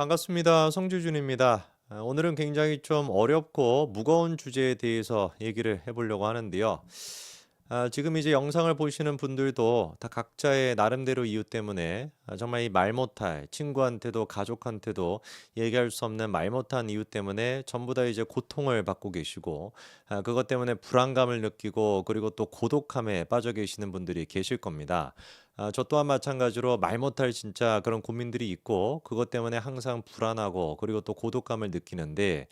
반갑습니다. 성주준입니다. 오늘은 굉장히 좀 어렵고 무거운 주제에 대해서 얘기를 해보려고 하는데요. 지금 이제 영상을 보시는 분들도 다 각자의 나름대로 이유 때문에 정말 이 말 못할 친구한테도 가족한테도 얘기할 수 없는 말 못한 이유 때문에 전부 다 이제 고통을 받고 계시고 그것 때문에 불안감을 느끼고 그리고 또 고독함에 빠져 계시는 분들이 계실 겁니다. 저 또한 마찬가지로 말 못할 진짜 그런 고민들이 있고 그것 때문에 항상 불안하고 그리고 또 고독감을 느끼는데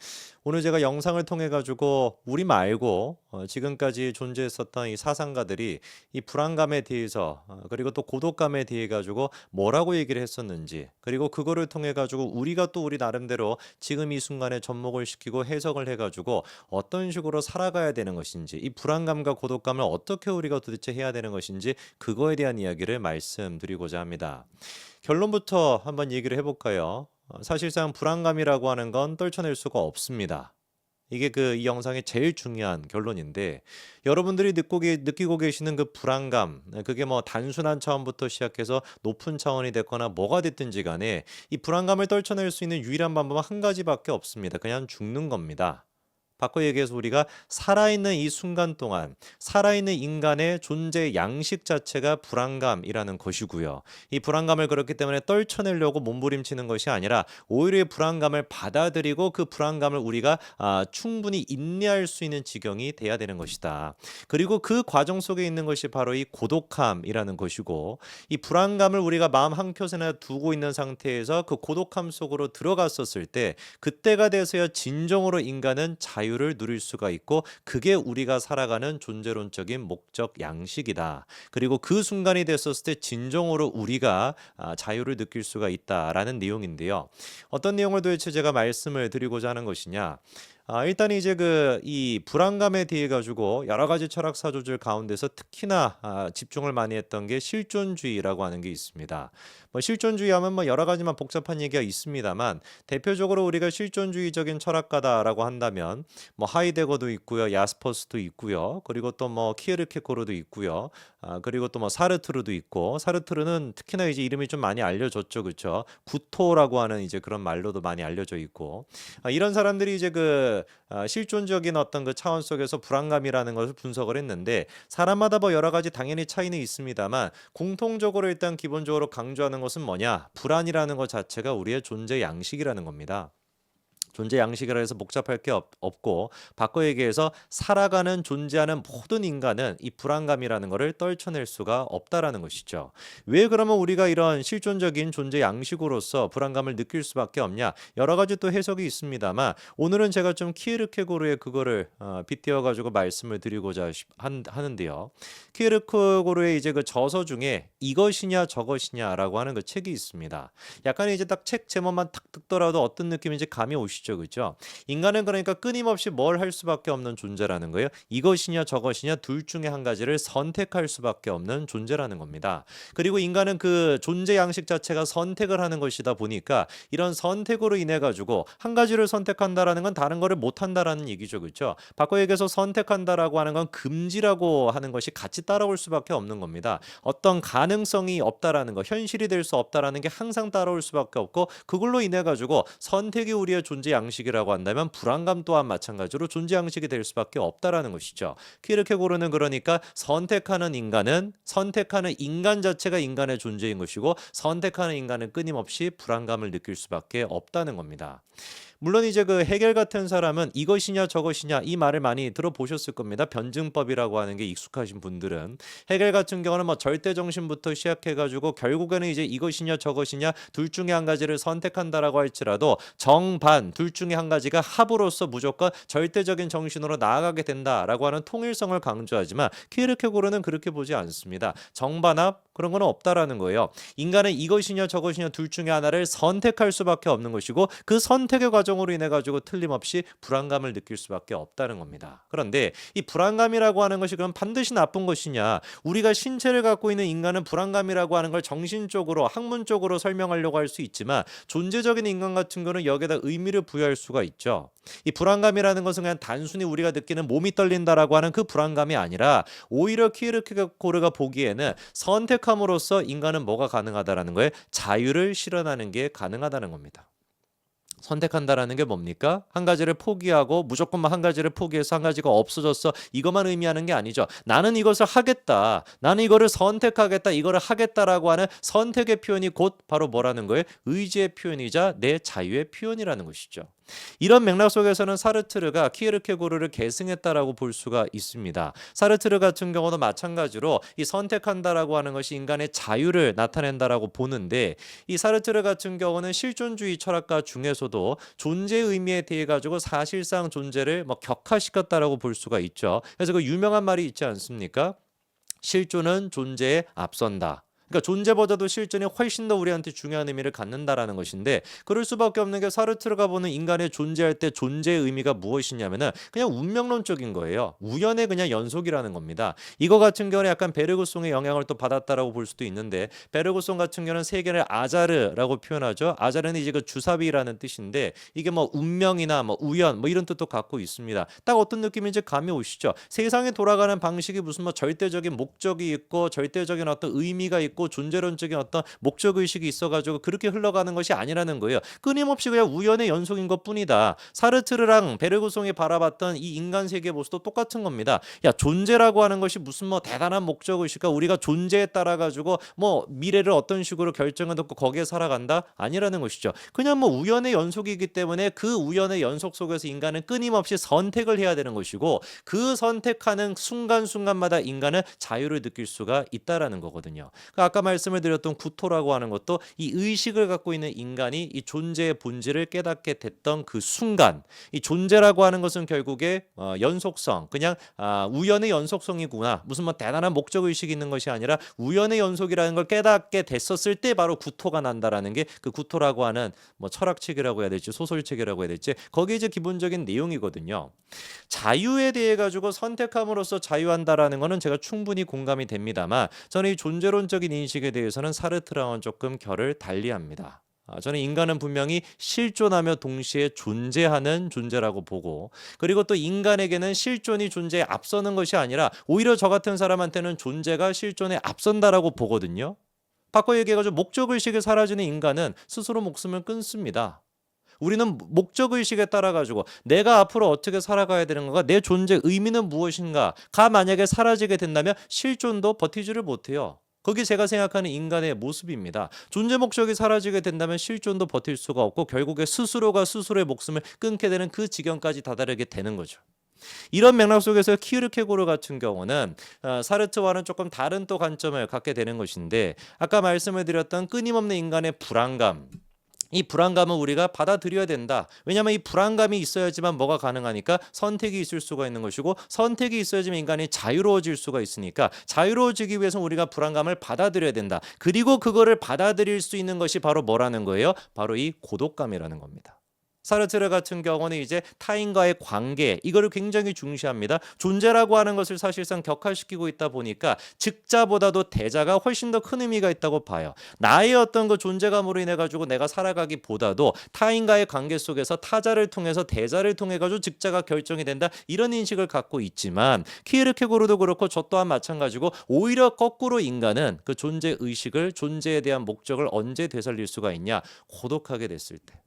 오늘 제가 영상을 통해 가지고 우리 말고 지금까지 존재했었던 이 사상가들이 이 불안감에 대해서 그리고 또 고독감에 대해 가지고 뭐라고 얘기를 했었는지 그리고 그거를 통해 가지고 우리가 또 우리 나름대로 지금 이 순간에 접목을 시키고 해석을 해 가지고 어떤 식으로 살아가야 되는 것인지 이 불안감과 고독감을 어떻게 우리가 도대체 해야 되는 것인지 그거에 대한 이야기를 말씀드리고자 합니다. 결론부터 한번 얘기를 해볼까요? 사실상 불안감이라고 하는 건 떨쳐낼 수가 없습니다. 이게 이 영상의 제일 중요한 결론인데 여러분들이 느끼고 계시는 그 불안감 그게 뭐 단순한 차원부터 시작해서 높은 차원이 됐거나 뭐가 됐든지 간에 이 불안감을 떨쳐낼 수 있는 유일한 방법은 한 가지밖에 없습니다. 그냥 죽는 겁니다. 바꿔 얘기해서 우리가 살아있는 이 순간 동안 살아있는 인간의 존재 양식 자체가 불안감이라는 것이고요. 이 불안감을 그렇기 때문에 떨쳐내려고 몸부림치는 것이 아니라 오히려 이 불안감을 받아들이고 그 불안감을 우리가 충분히 인내할 수 있는 지경이 돼야 되는 것이다. 그리고 그 과정 속에 있는 것이 바로 이 고독함이라는 것이고 이 불안감을 우리가 마음 한켠에 두고 있는 상태에서 그 고독함 속으로 들어갔었을 때 그때가 돼서야 진정으로 인간은 자유를 누릴 수가 있고 그게 우리가 살아가는 존재론적인 목적 양식이다. 그리고 그 순간이 됐었을 때 진정으로 우리가 자유를 느낄 수가 있다라는 내용인데요. 어떤 내용을 도대체 제가 말씀을 드리고자 하는 것이냐? 일단 이제 이 불안감에 대해 가지고 여러 가지 철학 사조들 가운데서 특히나 집중을 많이 했던 게 실존주의라고 하는 게 있습니다. 뭐 실존주의 하면 뭐 여러 가지만 복잡한 얘기가 있습니다만 대표적으로 우리가 실존주의적인 철학가다라고 한다면 뭐 하이데거도 있고요. 야스퍼스도 있고요. 그리고 또 뭐 키에르케고르도 있고요. 그리고 또 뭐 사르트르도 있고 사르트르는 특히나 이제 이름이 좀 많이 알려졌죠. 그렇죠? 구토라고 하는 이제 그런 말로도 많이 알려져 있고 이런 사람들이 이제 실존적인 어떤 그 차원 속에서 불안감이라는 것을 분석을 했는데 사람마다 뭐 여러 가지 당연히 차이는 있습니다만 공통적으로 일단 기본적으로 강조하는 것은 뭐냐? 불안이라는 것 자체가 우리의 존재 양식이라는 겁니다. 존재 양식이라 해서 복잡할 게 없고 바꿔 얘기해서 살아가는 존재하는 모든 인간은 이 불안감이라는 것을 떨쳐낼 수가 없다라는 것이죠. 왜 그러면 우리가 이런 실존적인 존재 양식으로서 불안감을 느낄 수밖에 없냐? 여러 가지 또 해석이 있습니다만 오늘은 제가 좀 키에르케고르의 그거를 빗대어 가지고 말씀을 드리고자 하는데요. 키에르케고르의 이제 그 저서 중에 이것이냐 저것이냐라고 하는 그 책이 있습니다. 약간 이제 딱 책 제목만 탁 듣더라도 어떤 느낌인지 감이 오시죠, 그죠? 인간은 그러니까 끊임없이 뭘 할 수밖에 없는 존재라는 거예요. 이것이냐 저것이냐 둘 중에 한 가지를 선택할 수밖에 없는 존재라는 겁니다. 그리고 인간은 그 존재 양식 자체가 선택을 하는 것이다 보니까 이런 선택으로 인해 가지고 한 가지를 선택한다라는 건 다른 거를 못 한다라는 얘기죠, 그렇죠? 바꿔 얘기해서 선택한다라고 하는 건 금지라고 하는 것이 같이 따라올 수밖에 없는 겁니다. 어떤 가능성이 없다라는 거, 현실이 될 수 없다라는 게 항상 따라올 수밖에 없고 그걸로 인해 가지고 선택이 우리의 존재 양식이라고 한다면 불안감 또한 마찬가지로 존재 양식이 될 수밖에 없다라는 것이죠. 키르케고르는 그러니까 선택하는 인간은 선택하는 인간 자체가 인간의 존재인 것이고 선택하는 인간은 끊임없이 불안감을 느낄 수밖에 없다는 겁니다. 물론 이제 해겔 같은 사람은 이것이냐 저것이냐 이 말을 많이 들어보셨을 겁니다. 변증법이라고 하는 게 익숙하신 분들은 해겔 같은 경우는 뭐 절대 정신부터 시작해 가지고 결국에는 이제 이것이냐 저것이냐 둘 중에 한 가지를 선택한다라고 할지라도 정반 둘 중에 한 가지가 합으로서 무조건 절대적인 정신으로 나아가게 된다라고 하는 통일성을 강조하지만 키르케고르는 그렇게 보지 않습니다. 정반합 그런 거는 없다라는 거예요. 인간은 이것이냐 저것이냐 둘 중에 하나를 선택할 수밖에 없는 것이고 그 선택의 과정으로 인해 가지고 틀림없이 불안감을 느낄 수밖에 없다는 겁니다. 그런데 이 불안감이라고 하는 것이 그럼 반드시 나쁜 것이냐? 우리가 신체를 갖고 있는 인간은 불안감이라고 하는 걸 정신적으로 학문적으로 설명하려고 할 수 있지만 존재적인 인간 같은 경우는 여기에다 의미를 부여할 수가 있죠. 이 불안감이라는 것은 그냥 단순히 우리가 느끼는 몸이 떨린다라고 하는 그 불안감이 아니라 오히려 키르케고르가 보기에는 선택함으로써 인간은 뭐가 가능하다라는 거에 자유를 실현하는 게 가능하다는 겁니다. 선택한다라는 게 뭡니까? 한 가지를 포기하고 무조건만 한 가지를 포기해서 한 가지가 없어졌어. 이것만 의미하는 게 아니죠. 나는 이것을 하겠다. 나는 이거를 선택하겠다. 이거를 하겠다라고 하는 선택의 표현이 곧 바로 뭐라는 거예요? 의지의 표현이자 내 자유의 표현이라는 것이죠. 이런 맥락 속에서는 사르트르가 키에르케고르를 계승했다라고 볼 수가 있습니다. 사르트르 같은 경우도 마찬가지로 이 선택한다라고 하는 것이 인간의 자유를 나타낸다라고 보는데, 이 사르트르 같은 경우는 실존주의 철학가 중에서도 존재 의미에 대해 가지고 사실상 존재를 격화시켰다라고 볼 수가 있죠. 그래서 그 유명한 말이 있지 않습니까? 실존은 존재에 앞선다. 그러니까 존재보다도 실존이 훨씬 더 우리한테 중요한 의미를 갖는다라는 것인데, 그럴 수밖에 없는 게 사르트르가 보는 인간의 존재할 때 존재의 의미가 무엇이냐면은 그냥 운명론적인 거예요. 우연의 그냥 연속이라는 겁니다. 이거 같은 경우는 약간 베르그송의 영향을 또 받았다라고 볼 수도 있는데, 베르그송 같은 경우는 세계를 아자르라고 표현하죠. 아자르는 이제 그 주사위라는 뜻인데, 이게 운명이나 우연 이런 뜻도 갖고 있습니다. 딱 어떤 느낌인지 감이 오시죠? 세상이 돌아가는 방식이 무슨 절대적인 목적이 있고 절대적인 어떤 의미가 있고 존재론적인 어떤 목적의식이 있어가지고 그렇게 흘러가는 것이 아니라는 거예요. 끊임없이 그냥 우연의 연속인 것뿐이다. 사르트르랑 베르그송이 바라봤던 이 인간 세계 모습도 똑같은 겁니다. 야, 존재라고 하는 것이 무슨 대단한 목적의식과 우리가 존재에 따라 가지고 미래를 어떤 식으로 결정해놓고 거기에 살아간다? 아니라는 것이죠. 그냥 우연의 연속이기 때문에 그 우연의 연속 속에서 인간은 끊임없이 선택을 해야 되는 것이고, 그 선택하는 순간순간마다 인간은 자유를 느낄 수가 있다라는 거거든요. 아까 말씀을 드렸던 구토라고 하는 것도 이 의식을 갖고 있는 인간이 이 존재의 본질을 깨닫게 됐던 그 순간, 이 존재라고 하는 것은 결국에 연속성, 그냥 우연의 연속성이구나, 무슨 대단한 목적의식이 있는 것이 아니라 우연의 연속이라는 걸 깨닫게 됐었을 때 바로 구토가 난다라는 게 그 구토라고 하는 철학책이라고 해야 될지 소설책이라고 해야 될지 거기에 이제 기본적인 내용이거든요. 자유에 대해 가지고 선택함으로써 자유한다라는 거는 제가 충분히 공감이 됩니다만, 저는 이 존재론적인 인식에 대해서는 사르트랑은 조금 결을 달리합니다. 저는 인간은 분명히 실존하며 동시에 존재하는 존재라고 보고, 그리고 또 인간에게는 실존이 존재에 앞서는 것이 아니라 오히려 저 같은 사람한테는 존재가 실존에 앞선다라고 보거든요. 바꿔 얘기해가지고 목적의식이 사라지는 인간은 스스로 목숨을 끊습니다. 우리는 목적의식에 따라 가지고 내가 앞으로 어떻게 살아가야 되는 건가, 내 존재 의미는 무엇인가가 만약에 사라지게 된다면 실존도 버티지를 못해요. 그게 제가 생각하는 인간의 모습입니다. 존재 목적이 사라지게 된다면 실존도 버틸 수가 없고 결국에 스스로가 스스로의 목숨을 끊게 되는 그 지경까지 다다르게 되는 거죠. 이런 맥락 속에서 키르케고르 같은 경우는 사르트와는 조금 다른 또 관점을 갖게 되는 것인데, 아까 말씀을 드렸던 끊임없는 인간의 불안감, 이 불안감은 우리가 받아들여야 된다. 왜냐하면 이 불안감이 있어야지만 뭐가 가능하니까 선택이 있을 수가 있는 것이고, 선택이 있어야지만 인간이 자유로워질 수가 있으니까 자유로워지기 위해서 우리가 불안감을 받아들여야 된다. 그리고 그거를 받아들일 수 있는 것이 바로 뭐라는 거예요? 바로 이 고독감이라는 겁니다. 사르트르 같은 경우는 이제 타인과의 관계, 이거를 굉장히 중시합니다. 존재라고 하는 것을 사실상 격화시키고 있다 보니까 즉자보다도 대자가 훨씬 더 큰 의미가 있다고 봐요. 나의 어떤 그 존재감으로 인해 가지고 내가 살아가기보다도 타인과의 관계 속에서 타자를 통해서 대자를 통해 가지고 즉자가 결정이 된다, 이런 인식을 갖고 있지만, 키에르케고르도 그렇고 저 또한 마찬가지고 오히려 거꾸로 인간은 그 존재 의식을, 존재에 대한 목적을 언제 되살릴 수가 있냐? 고독하게 됐을 때.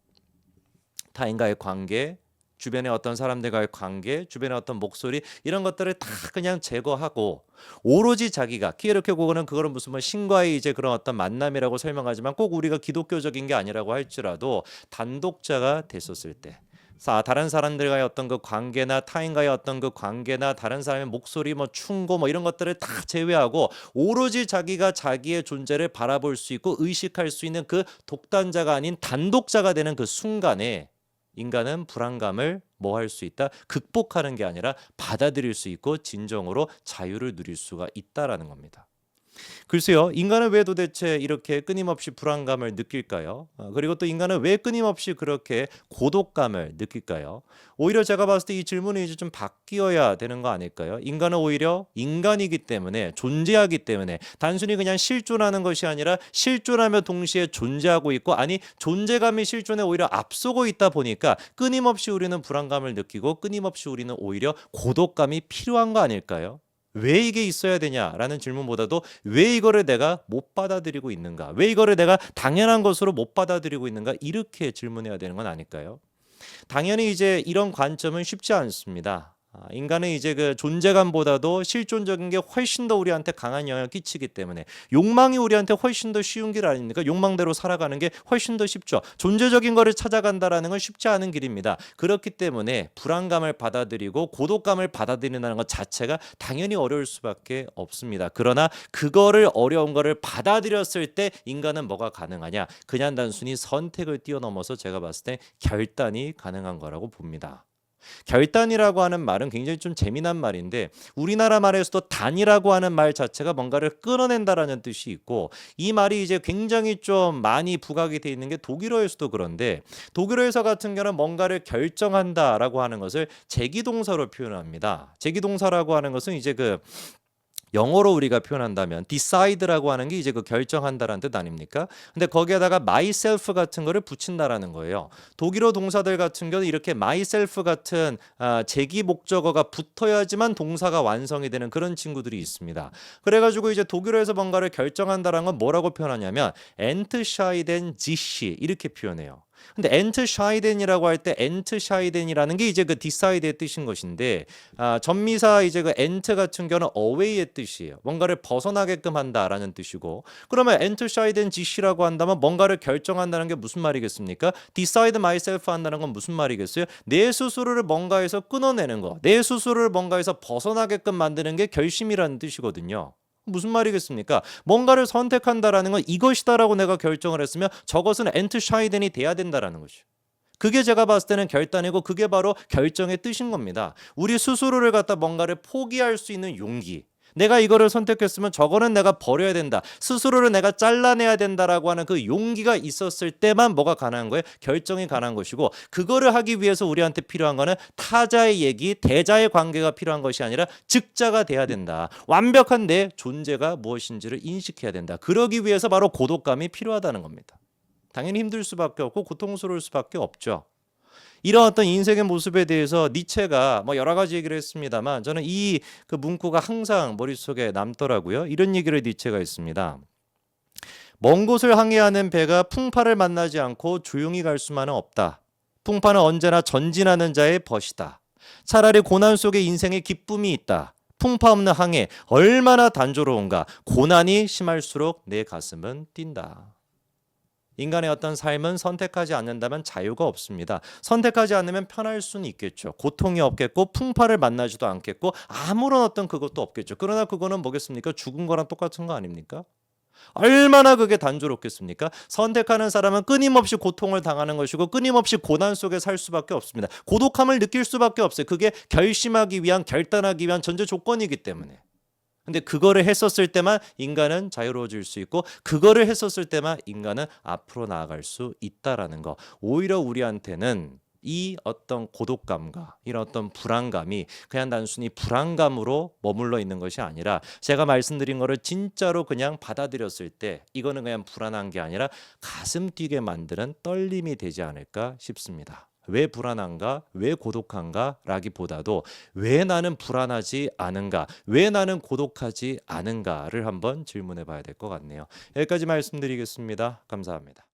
타인과의 관계, 주변의 어떤 사람들과의 관계, 주변의 어떤 목소리, 이런 것들을 다 그냥 제거하고 오로지 자기가, 키에르케고르는 그거를 무슨 신과의 이제 그런 어떤 만남이라고 설명하지만 꼭 우리가 기독교적인 게 아니라고 할지라도 단독자가 됐었을 때, 다른 사람들과의 어떤 그 관계나 타인과의 어떤 그 관계나 다른 사람의 목소리, 충고 이런 것들을 다 제외하고 오로지 자기가 자기의 존재를 바라볼 수 있고 의식할 수 있는 그 독단자가 아닌 단독자가 되는 그 순간에 인간은 불안감을 할 수 있다? 극복하는 게 아니라 받아들일 수 있고 진정으로 자유를 누릴 수가 있다라는 겁니다. 글쎄요, 인간은 왜 도대체 이렇게 끊임없이 불안감을 느낄까요? 그리고 또 인간은 왜 끊임없이 그렇게 고독감을 느낄까요? 오히려 제가 봤을 때 이 질문이 이제 좀 바뀌어야 되는 거 아닐까요? 인간은 오히려 인간이기 때문에, 존재하기 때문에 단순히 그냥 실존하는 것이 아니라 실존하며 동시에 존재하고 있고, 아니 존재감이 실존에 오히려 앞서고 있다 보니까 끊임없이 우리는 불안감을 느끼고 끊임없이 우리는 오히려 고독감이 필요한 거 아닐까요? 왜 이게 있어야 되냐라는 질문보다도 왜 이거를 내가 못 받아들이고 있는가? 왜 이거를 내가 당연한 것으로 못 받아들이고 있는가? 이렇게 질문해야 되는 건 아닐까요? 당연히 이제 이런 관점은 쉽지 않습니다. 인간은 이제 그 존재감보다도 실존적인 게 훨씬 더 우리한테 강한 영향을 끼치기 때문에 욕망이 우리한테 훨씬 더 쉬운 길 아닙니까? 욕망대로 살아가는 게 훨씬 더 쉽죠. 존재적인 거를 찾아간다라는 건 쉽지 않은 길입니다. 그렇기 때문에 불안감을 받아들이고 고독감을 받아들인다는 것 자체가 당연히 어려울 수밖에 없습니다. 그러나 그거를 어려운 거를 받아들였을 때 인간은 뭐가 가능하냐? 그냥 단순히 선택을 뛰어넘어서 제가 봤을 때 결단이 가능한 거라고 봅니다. 결단이라고 하는 말은 굉장히 좀 재미난 말인데 우리나라 말에서도 단이라고 하는 말 자체가 뭔가를 끌어낸다라는 뜻이 있고 이 말이 이제 굉장히 좀 많이 부각이 돼 있는 게 독일어에서도 그런데 독일어에서 같은 경우는 뭔가를 결정한다라고 하는 것을 제기동사로 표현합니다. 제기동사라고 하는 것은 이제 그 영어로 우리가 표현한다면 decide라고 하는 게 이제 그 결정한다라는 뜻 아닙니까? 근데 거기에다가 myself 같은 거를 붙인다라는 거예요. 독일어 동사들 같은 경우는 이렇게 myself 같은 제기 목적어가 붙어야지만 동사가 완성이 되는 그런 친구들이 있습니다. 그래가지고 이제 독일어에서 뭔가를 결정한다라는 건 뭐라고 표현하냐면 entscheiden sich 이렇게 표현해요. 근데 entscheidен이라고 할 때 entscheiden이라는 게 이제 그 decide의 뜻인 것인데 전미사 이제 그 ent 같은 경우는 away의 뜻이에요. 뭔가를 벗어나게끔 한다라는 뜻이고 그러면 entscheiden sich라고 한다면 뭔가를 결정한다는 게 무슨 말이겠습니까? decide myself 한다는 건 무슨 말이겠어요? 내 스스로를 뭔가에서 끊어내는 거, 내 스스로를 뭔가에서 벗어나게끔 만드는 게 결심이라는 뜻이거든요. 무슨 말이겠습니까? 뭔가를 선택한다라는 건 이것이다라고 내가 결정을 했으면 저것은 엔트샤이덴이 돼야 된다라는 거죠. 그게 제가 봤을 때는 결단이고 그게 바로 결정의 뜻인 겁니다. 우리 스스로를 갖다 뭔가를 포기할 수 있는 용기. 내가 이거를 선택했으면 저거는 내가 버려야 된다. 스스로를 내가 잘라내야 된다라고 하는 그 용기가 있었을 때만 뭐가 가능한 거예요? 결정이 가능한 것이고 그거를 하기 위해서 우리한테 필요한 거는 타자의 얘기, 대자의 관계가 필요한 것이 아니라 즉자가 돼야 된다. 완벽한 내 존재가 무엇인지를 인식해야 된다. 그러기 위해서 바로 고독감이 필요하다는 겁니다. 당연히 힘들 수밖에 없고 고통스러울 수밖에 없죠. 이런 어떤 인생의 모습에 대해서 니체가 뭐 여러 가지 얘기를 했습니다만 저는 이 그 문구가 항상 머릿속에 남더라고요. 이런 얘기를 니체가 했습니다. 먼 곳을 항해하는 배가 풍파를 만나지 않고 조용히 갈 수만은 없다. 풍파는 언제나 전진하는 자의 벗이다. 차라리 고난 속에 인생의 기쁨이 있다. 풍파 없는 항해 얼마나 단조로운가. 고난이 심할수록 내 가슴은 뛴다. 인간의 어떤 삶은 선택하지 않는다면 자유가 없습니다. 선택하지 않으면 편할 수는 있겠죠. 고통이 없겠고 풍파를 만나지도 않겠고 아무런 어떤 그것도 없겠죠. 그러나 그거는 뭐겠습니까? 죽은 거랑 똑같은 거 아닙니까? 얼마나 그게 단조롭겠습니까? 선택하는 사람은 끊임없이 고통을 당하는 것이고 끊임없이 고난 속에 살 수밖에 없습니다. 고독함을 느낄 수밖에 없어요. 그게 결심하기 위한 결단하기 위한 전제 조건이기 때문에. 근데 그거를 했었을 때만 인간은 자유로워질 수 있고 그거를 했었을 때만 인간은 앞으로 나아갈 수 있다라는 거. 오히려 우리한테는 이 어떤 고독감과 이런 어떤 불안감이 그냥 단순히 불안감으로 머물러 있는 것이 아니라 제가 말씀드린 거를 진짜로 그냥 받아들였을 때 이거는 그냥 불안한 게 아니라 가슴 뛰게 만드는 떨림이 되지 않을까 싶습니다. 왜 불안한가? 왜 고독한가? 라기보다도 왜 나는 불안하지 않은가? 왜 나는 고독하지 않은가를 한번 질문해 봐야 될 것 같네요. 여기까지 말씀드리겠습니다. 감사합니다.